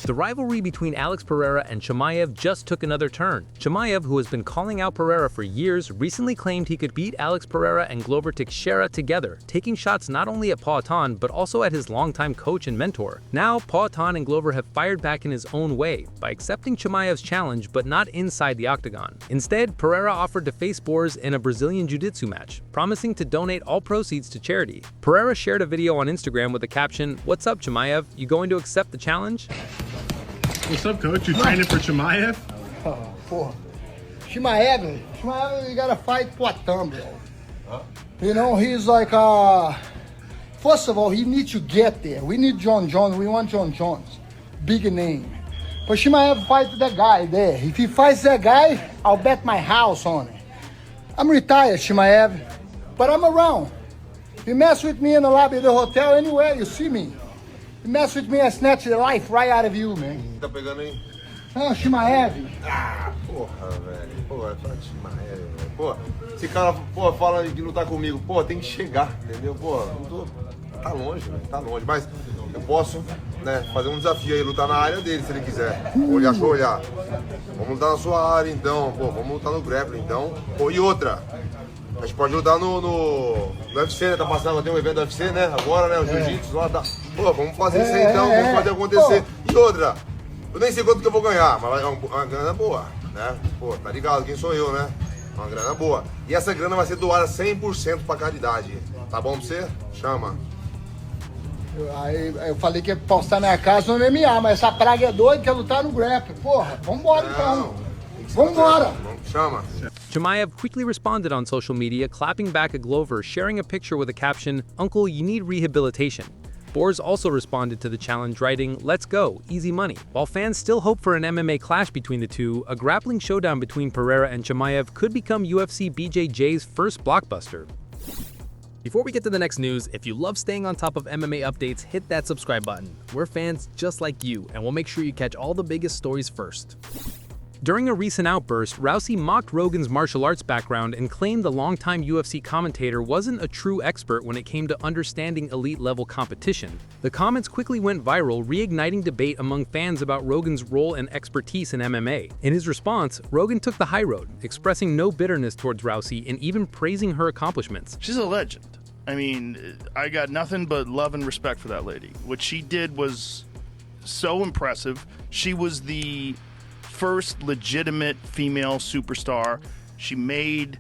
The rivalry between Alex Pereira and Chimaev just took another turn. Chimaev, who has been calling out Pereira for years, recently claimed he could beat Alex Pereira and Glover Teixeira together, taking shots not only at Poatan but also at his longtime coach and mentor. Now, Poatan and Glover have fired back in his own way, by accepting Chimaev's challenge but not inside the octagon. Instead, Pereira offered to face Borz in a Brazilian Jiu-Jitsu match, promising to donate all proceeds to charity. Pereira shared a video on Instagram with the caption, "What's up, Chimaev? You going to accept the challenge?" What's up, coach? You training for Chimaev? Oh, porra. Chimaev, you gotta fight Poatan, bro. Huh? You know, he's like, first of all, he needs to get there. We need Jon Jones. We want Jon Jones. Big name. But Chimaev fight that guy there. If he fights that guy, I'll bet my house on it. I'm retired, Chimaev, but I'm around. You mess with me in the lobby of the hotel, anywhere, you see me. You mess with me, I snatch the life right out of you, man. Tá pegando aí? Não, Chimaev. Ah, porra, velho. Porra, fala de Chimaev, velho. Pô, esse cara, pô, fala de lutar comigo. Pô, tem que chegar, entendeu? Pô, não tô... Tá longe, velho, tá longe. Mas eu posso, né, fazer um desafio aí, lutar na área dele, se ele quiser. Olhar, deixa eu olhar. Vamos lutar na sua área, então. Pô, vamos lutar no grappling, então. Pô, e outra. A gente pode lutar no UFC, né? Tá passando, tem um evento do UFC, né? Agora, né? O Jiu-Jitsu lá, tá. Pô, vamos fazer isso aí então, vamos fazer acontecer. E outra, eu nem sei quanto que eu vou ganhar, mas é uma grana boa, né? Pô, tá ligado? Quem sou eu, né? Uma grana boa. E essa grana vai ser doada 100% pra caridade. Tá bom pra você? Chama. Aí eu falei que ia postar minha casa no MMA, mas essa praga é doida, quer lutar no grappling. Porra, vambora então. Vambora. Chama. Chimaev quickly responded on social media, clapping back at Glover, sharing a picture with a caption, "Uncle, you need rehabilitation." Borz also responded to the challenge, writing, "Let's go, easy money." While fans still hope for an MMA clash between the two, a grappling showdown between Pereira and Chimaev could become UFC BJJ's first blockbuster. Before we get to the next news, if you love staying on top of MMA updates, hit that subscribe button. We're fans just like you, and we'll make sure you catch all the biggest stories first. During a recent outburst, Rousey mocked Rogan's martial arts background and claimed the longtime UFC commentator wasn't a true expert when it came to understanding elite-level competition. The comments quickly went viral, reigniting debate among fans about Rogan's role and expertise in MMA. In his response, Rogan took the high road, expressing no bitterness towards Rousey and even praising her accomplishments. She's a legend. I mean, I got nothing but love and respect for that lady. What she did was so impressive. She was the first legitimate female superstar. She made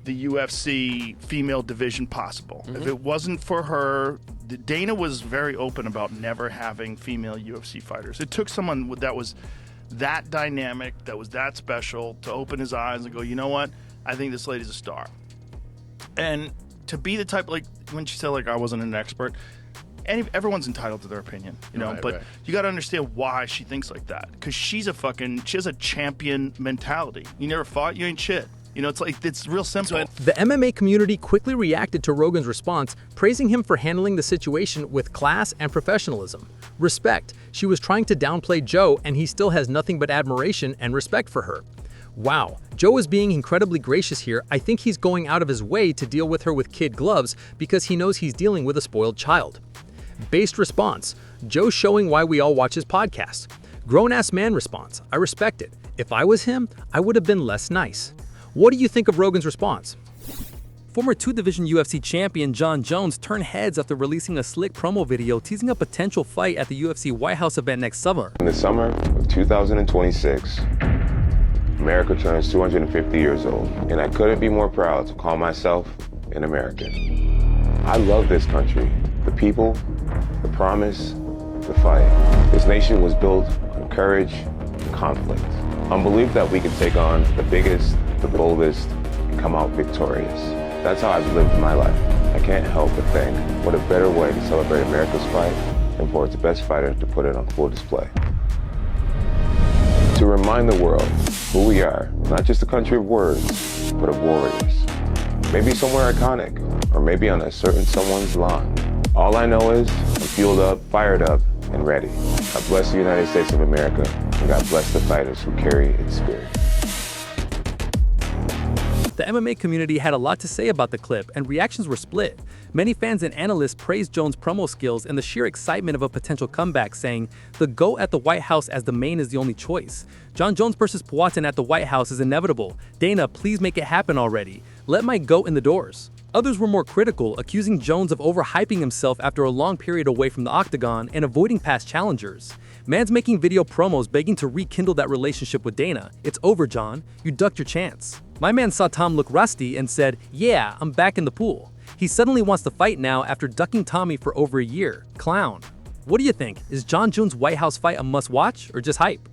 the UFC female division possible. If it wasn't for her, Dana was very open about never having female UFC fighters. It took someone that was that dynamic, that was that special, to open his eyes and go, you know what? I think this lady's a star. And to be the type, like when she said, like, I wasn't an expert, everyone's entitled to their opinion, you know, but you got to understand why she thinks like that, because she has a champion mentality. You never fought, you ain't shit. You know, it's real simple. The MMA community quickly reacted to Rogan's response, praising him for handling the situation with class and professionalism. Respect. She was trying to downplay Joe, and he still has nothing but admiration and respect for her. Wow, Joe is being incredibly gracious here. I think he's going out of his way to deal with her with kid gloves because he knows he's dealing with a spoiled child. Based response. Joe showing why we all watch his podcast. Grown-ass man response. I respect it. If I was him, I would have been less nice. What do you think of Rogan's response? Former two-division UFC champion Jon Jones turned heads after releasing a slick promo video teasing a potential fight at the UFC White House event next summer. In the summer of 2026, America turns 250 years old, and I couldn't be more proud to call myself an American. I love this country, the people, the promise, the fight. This nation was built on courage and conflict, on belief that we could take on the biggest, the boldest, and come out victorious. That's how I've lived my life. I can't help but think, what a better way to celebrate America's fight than for its best fighter to put it on full display. To remind the world who we are, not just a country of words, but of warriors. Maybe somewhere iconic, or maybe on a certain someone's lawn. All I know is I'm fueled up, fired up, and ready. God bless the United States of America, and God bless the fighters who carry its spirit. The MMA community had a lot to say about the clip, and reactions were split. Many fans and analysts praised Jones' promo skills and the sheer excitement of a potential comeback, saying, "The GOAT at the White House as the main is the only choice. Jon Jones versus Poatan at the White House is inevitable. Dana, please make it happen already. Let my GOAT in the doors." Others were more critical, accusing Jones of overhyping himself after a long period away from the octagon and avoiding past challengers. Man's making video promos begging to rekindle that relationship with Dana. "It's over, Jon. You ducked your chance." My man saw Tom look rusty and said, "Yeah, I'm back in the pool." He suddenly wants to fight now after ducking Tommy for over a year. Clown. What do you think? Is Jon Jones' White House fight a must-watch or just hype?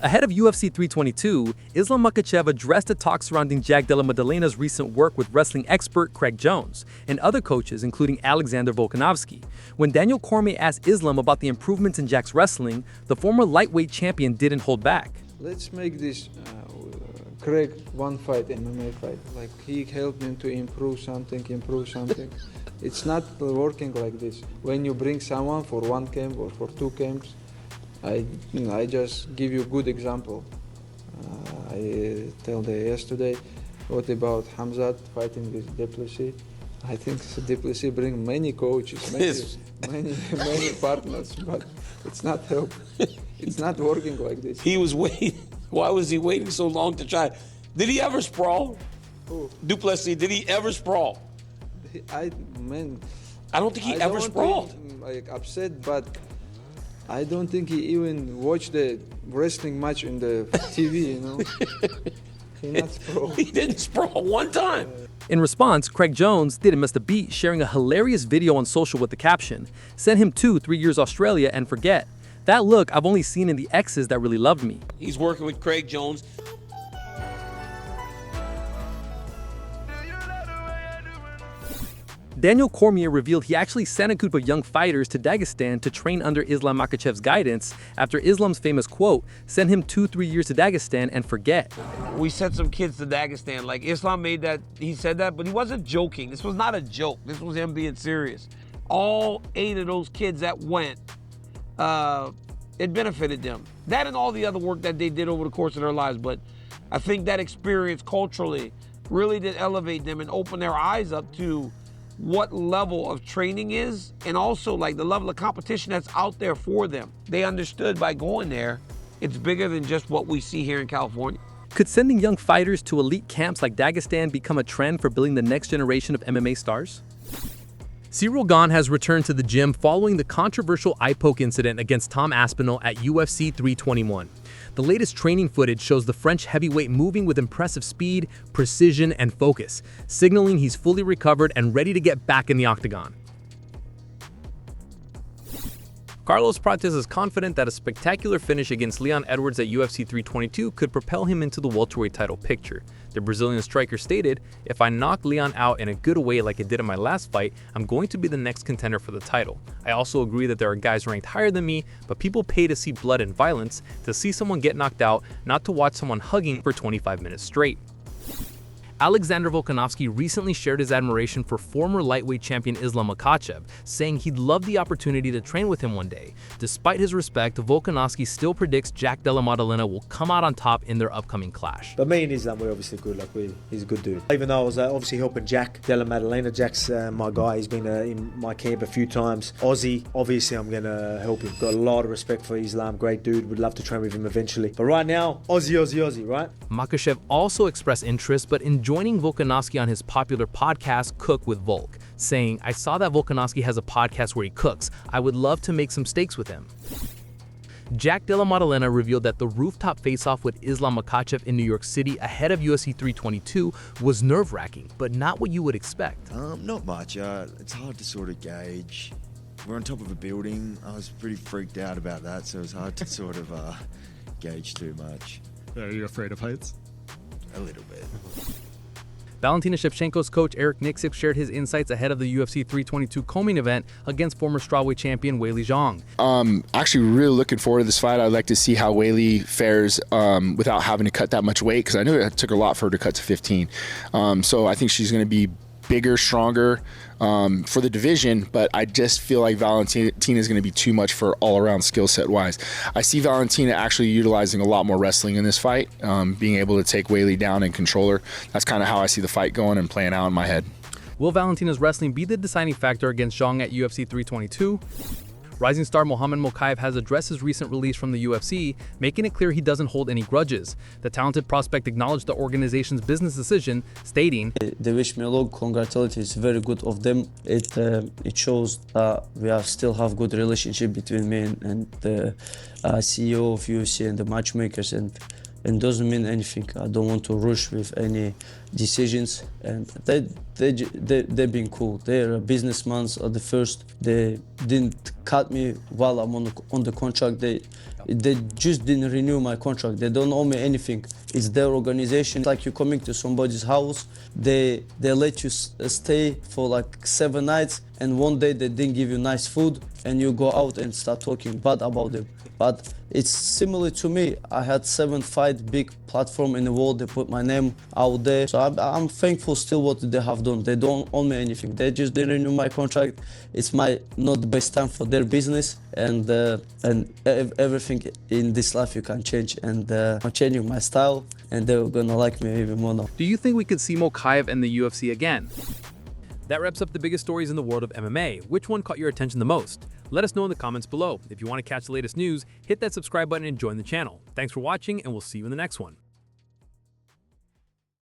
Ahead of UFC 322, Islam Makhachev addressed the talk surrounding Jack Della Maddalena's recent work with wrestling expert Craig Jones and other coaches, including Alexander Volkanovski. When Daniel Cormier asked Islam about the improvements in Jack's wrestling, the former lightweight champion didn't hold back. Let's make this Craig one fight, MMA fight. Like, he helped me to improve something. It's not working like this. When you bring someone for one camp or for two camps, I just give you a good example. I told yesterday, what about Khamzat fighting with Duplessis? I think Duplessis bring many coaches, many partners, but it's not help. It's not working like this. He was waiting. Why was he waiting so long to try? Did he ever sprawl? Who? Duplessis, did he ever sprawl? I don't think he ever sprawled. Like, upset, but I don't think he even watched the wrestling match on the TV, you know? He not sprawl. He didn't sprawl one time. In response, Craig Jones didn't miss the beat, sharing a hilarious video on social with the caption, "Send him 2-3 years Australia and forget. That look I've only seen in the exes that really loved me." He's working with Craig Jones. Daniel Cormier revealed he actually sent a group of young fighters to Dagestan to train under Islam Makhachev's guidance after Islam's famous quote, "Send him 2-3 years to Dagestan and forget." We sent some kids to Dagestan. Like, Islam made that, he said that, but he wasn't joking. This was not a joke. This was him being serious. All 8 of those kids that went, it benefited them. That and all the other work that they did over the course of their lives. But I think that experience culturally really did elevate them and open their eyes up to what level of training is, and also like the level of competition that's out there for them. They understood by going there, it's bigger than just what we see here in California. Could sending young fighters to elite camps like Dagestan become a trend for building the next generation of MMA stars? Ciryl Gane has returned to the gym following the controversial eye poke incident against Tom Aspinall at UFC 321. The latest training footage shows the French heavyweight moving with impressive speed, precision, and focus, signaling he's fully recovered and ready to get back in the octagon. Carlos Prates is confident that a spectacular finish against Leon Edwards at UFC 322 could propel him into the welterweight title picture. The Brazilian striker stated, "If I knock Leon out in a good way like I did in my last fight, I'm going to be the next contender for the title. I also agree that there are guys ranked higher than me, but people pay to see blood and violence, to see someone get knocked out, not to watch someone hugging for 25 minutes straight." Alexander Volkanovski recently shared his admiration for former lightweight champion Islam Makhachev, saying he'd love the opportunity to train with him one day. Despite his respect, Volkanovski still predicts Jack Della Maddalena will come out on top in their upcoming clash. But me and Islam, we're obviously good. He's a good dude. Even though I was obviously helping Jack Della Maddalena, Jack's my guy. He's been in my camp a few times. Aussie, obviously I'm going to help him. Got a lot of respect for Islam. Great dude. Would love to train with him eventually. But right now, Aussie, right? Makhachev also expressed interest, but in joining Volkanovski on his popular podcast, Cook with Volk, saying, "I saw that Volkanovski has a podcast where he cooks. I would love to make some steaks with him." Jack Della Maddalena revealed that the rooftop face-off with Islam Makhachev in New York City ahead of UFC 322 was nerve-wracking, but not what you would expect. Not much. It's hard to sort of gauge. We're on top of a building. I was pretty freaked out about that, so it was hard to sort of gauge too much. Are you afraid of heights? A little bit. Valentina Shevchenko's coach Eric Nicksick shared his insights ahead of the UFC 322 co-main event against former strawweight champion Weili Zhang. Actually really looking forward to this fight. I'd like to see how Weili fares without having to cut that much weight, because I know it took a lot for her to cut to 15. So I think she's going to be bigger, stronger for the division, but I just feel like Valentina is going to be too much for all-around skill set wise. I see Valentina actually utilizing a lot more wrestling in this fight, being able to take Weili down and control her. That's kind of how I see the fight going and playing out in my head. Will Valentina's wrestling be the deciding factor against Zhang at UFC 322? Rising star Muhammad Mokaev has addressed his recent release from the UFC, making it clear he doesn't hold any grudges. The talented prospect acknowledged the organization's business decision, stating, "They wish me a lot. Congratulations, very good of them. It shows that we still have good relationship between me and the CEO of UFC and the matchmakers, and doesn't mean anything. I don't want to rush with any decisions, and they've been cool. They're businessmen at the first. They didn't cut me while I'm on the contract. They just didn't renew my contract. They don't owe me anything. It's their organization. It's like you're coming to somebody's house, they let you stay for like 7 nights, and one day they didn't give you nice food, and you go out and start talking bad about them. But it's similar to me. I had 7 fights, big platform in the world. They put my name out there. So I'm thankful still what they have done. They don't owe me anything. They just didn't renew my contract. It's not the best time for their business, and everything in this life you can change. And I'm changing my style, and they're gonna like me even more now. do you think we could see Mokaev in the UFC again? That wraps up the biggest stories in the world of MMA. Which one caught your attention the most? Let us know in the comments below. If you want to catch the latest news, hit that subscribe button and join the channel. Thanks for watching, and we'll see you in the next one.